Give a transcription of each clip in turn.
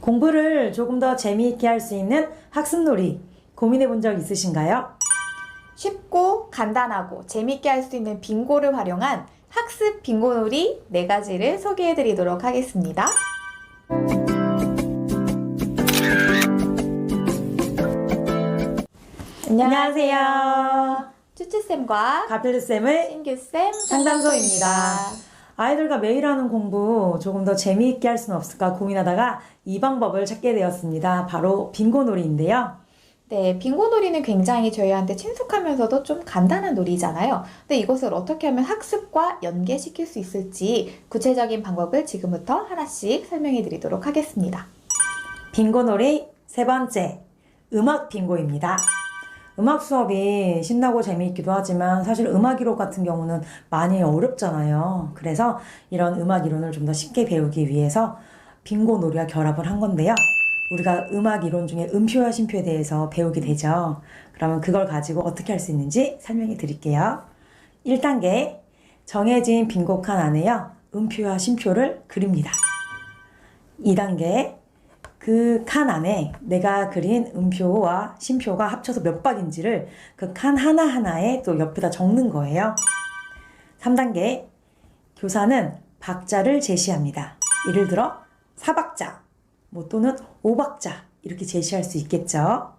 공부를 조금 더 재미있게 할 수 있는 학습놀이 고민해 본 적 있으신가요? 쉽고 간단하고 재밌게 할 수 있는 빙고를 활용한 학습 빙고놀이 4가지를 소개해 드리도록 하겠습니다. 안녕하세요. 쭈쭈쌤과 가필루쌤의 신규쌤 상담소입니다. 아이들과 매일 하는 공부 조금 더 재미있게 할 수는 없을까 고민하다가 이 방법을 찾게 되었습니다. 바로 빙고놀이인데요. 네, 빙고놀이는 굉장히 저희한테 친숙하면서도 좀 간단한 놀이잖아요. 근데 이것을 어떻게 하면 학습과 연계시킬 수 있을지 구체적인 방법을 지금부터 하나씩 설명해 드리도록 하겠습니다. 빙고놀이 세 번째, 음악 빙고입니다. 음악 수업이 신나고 재미있기도 하지만 사실 음악 이론 같은 경우는 많이 어렵잖아요. 그래서 이런 음악 이론을 좀 더 쉽게 배우기 위해서 빙고놀이와 결합을 한 건데요. 우리가 음악 이론 중에 음표와 심표에 대해서 배우게 되죠. 그러면 그걸 가지고 어떻게 할 수 있는지 설명해 드릴게요. 1단계, 정해진 빙고 칸 안에요. 음표와 심표를 그립니다. 2단계, 그 칸 안에 내가 그린 음표와 심표가 합쳐서 몇 박인지를 그 칸 하나하나에 또 옆에다 적는 거예요. 3단계, 교사는 박자를 제시합니다. 예를 들어 4박자, 또는 5박자 이렇게 제시할 수 있겠죠.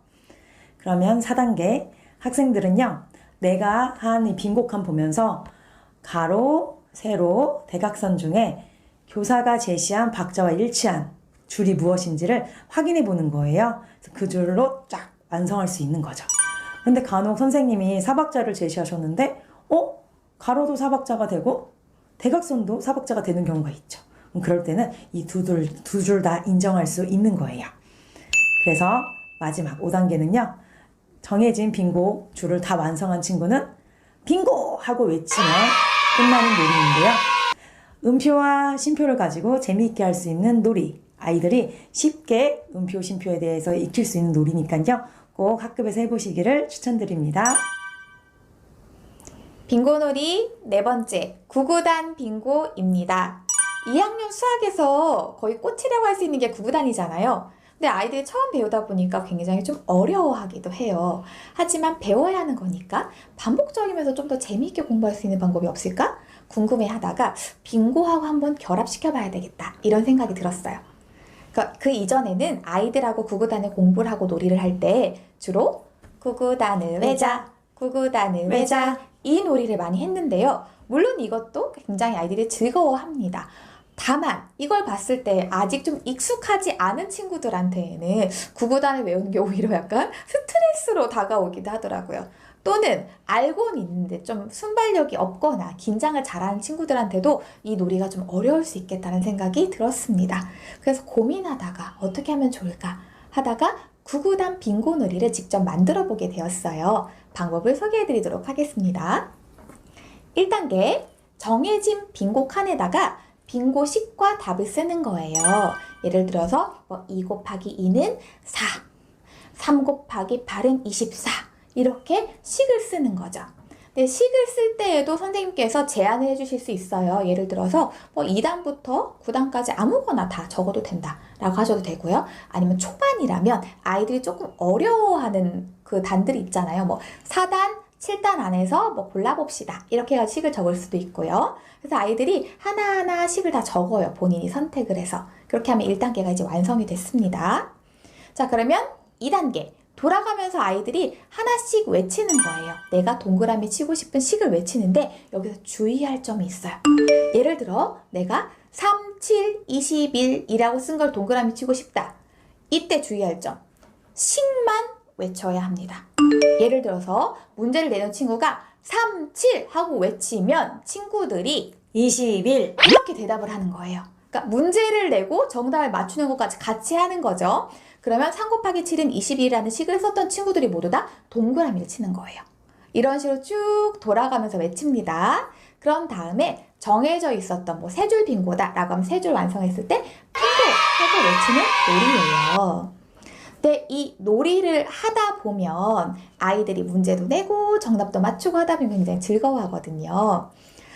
그러면 4단계, 학생들은요, 내가 한 이 빙고 칸 보면서 가로, 세로, 대각선 중에 교사가 제시한 박자와 일치한 줄이 무엇인지를 확인해 보는 거예요. 그래서 그 줄로 쫙 완성할 수 있는 거죠. 근데 간혹 선생님이 4박자를 제시하셨는데 가로도 4박자가 되고 대각선도 4박자가 되는 경우가 있죠. 그럴 때는 이 두 줄 다 인정할 수 있는 거예요. 그래서 마지막 5단계는요. 정해진 빙고 줄을 다 완성한 친구는 빙고! 하고 외치면 끝나는 놀이인데요. 음표와 심표를 가지고 재미있게 할 수 있는 놀이. 아이들이 쉽게 음표, 심표에 대해서 익힐 수 있는 놀이니까요. 꼭 학급에서 해보시기를 추천드립니다. 빙고놀이 4번째, 구구단 빙고입니다. 2학년 수학에서 거의 꽃이라고 할 수 있는 게 구구단이잖아요. 근데 아이들이 처음 배우다 보니까 굉장히 좀 어려워하기도 해요. 하지만 배워야 하는 거니까 반복적이면서 좀 더 재미있게 공부할 수 있는 방법이 없을까? 궁금해하다가 빙고하고 한번 결합시켜 봐야 되겠다 이런 생각이 들었어요. 그 이전에는 아이들하고 구구단을 공부를 하고 놀이를 할 때 주로 구구단을 외자, 구구단을 외자 이 놀이를 많이 했는데요. 물론 이것도 굉장히 아이들이 즐거워합니다. 다만 이걸 봤을 때 아직 좀 익숙하지 않은 친구들한테는 구구단을 외우는 게 오히려 약간 스트레스로 다가오기도 하더라고요. 또는 알고는 있는데 좀 순발력이 없거나 긴장을 잘하는 친구들한테도 이 놀이가 좀 어려울 수 있겠다는 생각이 들었습니다. 그래서 고민하다가 어떻게 하면 좋을까 하다가 구구단 빙고 놀이를 직접 만들어 보게 되었어요. 방법을 소개해 드리도록 하겠습니다. 1단계, 정해진 빙고 칸에다가 빙고식과 답을 쓰는 거예요. 예를 들어서 2 곱하기 2는 4, 3 곱하기 8은 24 이렇게 식을 쓰는 거죠. 근데 식을 쓸 때에도 선생님께서 제안을 해주실 수 있어요. 예를 들어서 2단부터 9단까지 아무거나 다 적어도 된다 라고 하셔도 되고요. 아니면 초반이라면 아이들이 조금 어려워하는 그 단들이 있잖아요. 4단, 7단 안에서 골라봅시다. 이렇게 해서 식을 적을 수도 있고요. 그래서 아이들이 하나하나 식을 다 적어요. 본인이 선택을 해서. 그렇게 하면 1단계가 이제 완성이 됐습니다. 자, 그러면 2단계. 돌아가면서 아이들이 하나씩 외치는 거예요. 내가 동그라미 치고 싶은 식을 외치는데 여기서 주의할 점이 있어요. 예를 들어 내가 3, 7, 21이라고 쓴 걸 동그라미 치고 싶다. 이때 주의할 점. 식만 외쳐야 합니다. 예를 들어서 문제를 내는 친구가 3, 7 하고 외치면 친구들이 21 이렇게 대답을 하는 거예요. 그러니까 문제를 내고 정답을 맞추는 것까지 같이 하는 거죠. 그러면 3 곱하기 7은 21이라는 식을 썼던 친구들이 모두 다 동그라미를 치는 거예요. 이런 식으로 쭉 돌아가면서 외칩니다. 그런 다음에 정해져 있었던 3줄 빙고다 라고 하면 3줄 완성했을 때 빙고 하고 외치는 놀이예요. 근데 이 놀이를 하다 보면 아이들이 문제도 내고 정답도 맞추고 하다 보면 굉장히 즐거워하거든요.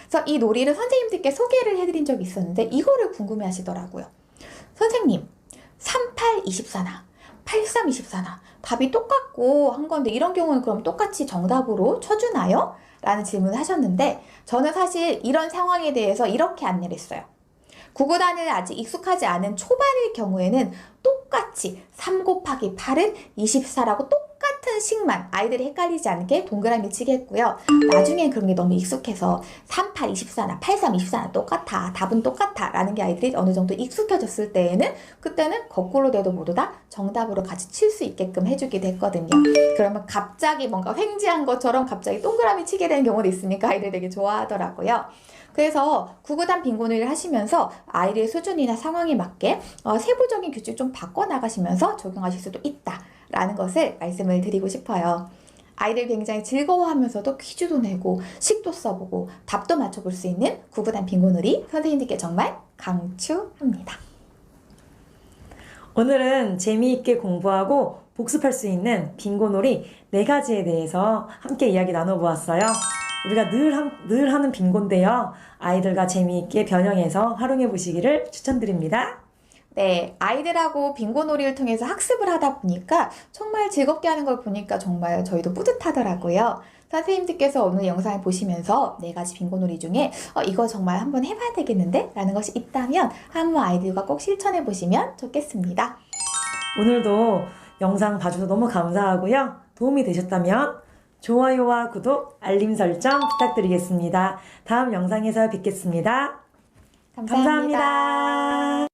그래서 이 놀이를 선생님들께 소개를 해드린 적이 있었는데 이거를 궁금해 하시더라고요. 선생님, 3, 8, 24나 8324나 답이 똑같고 한 건데 이런 경우는 그럼 똑같이 정답으로 쳐주나요? 라는 질문을 하셨는데 저는 사실 이런 상황에 대해서 이렇게 안내를 했어요. 구구단을 아직 익숙하지 않은 초반일 경우에는 똑같이 3 곱하기 8은 24라고 똑같은 식만 아이들이 헷갈리지 않게 동그라미 치게 했고요. 나중엔 그런 게 너무 익숙해서 3, 8, 24나 8, 3, 24나 똑같아. 답은 똑같아. 라는 게 아이들이 어느 정도 익숙해졌을 때에는 그때는 거꾸로 돼도 모두 다 정답으로 같이 칠 수 있게끔 해주기도 했거든요. 그러면 갑자기 뭔가 횡재한 것처럼 갑자기 동그라미 치게 되는 경우도 있으니까 아이들 되게 좋아하더라고요. 그래서 구구단 빙고놀이를 하시면서 아이들의 수준이나 상황에 맞게 세부적인 규칙 좀 바꿔나가시면서 적용하실 수도 있다라는 것을 말씀을 드리고 싶어요. 아이들 굉장히 즐거워하면서도 퀴즈도 내고 식도 써보고 답도 맞춰볼 수 있는 구구단 빙고놀이 선생님들께 정말 강추합니다. 오늘은 재미있게 공부하고 복습할 수 있는 빙고놀이 4가지에 대해서 함께 이야기 나눠보았어요. 우리가 늘 하는 빙고인데요. 아이들과 재미있게 변형해서 활용해 보시기를 추천드립니다. 네, 아이들하고 빙고놀이를 통해서 학습을 하다 보니까 정말 즐겁게 하는 걸 보니까 정말 저희도 뿌듯하더라고요. 선생님들께서 오늘 영상을 보시면서 4가지 빙고놀이 중에 이거 정말 한번 해봐야 되겠는데? 라는 것이 있다면 한번 아이들과 꼭 실천해 보시면 좋겠습니다. 오늘도 영상 봐주셔서 너무 감사하고요. 도움이 되셨다면 좋아요와 구독, 알림 설정 부탁드리겠습니다. 다음 영상에서 뵙겠습니다. 감사합니다.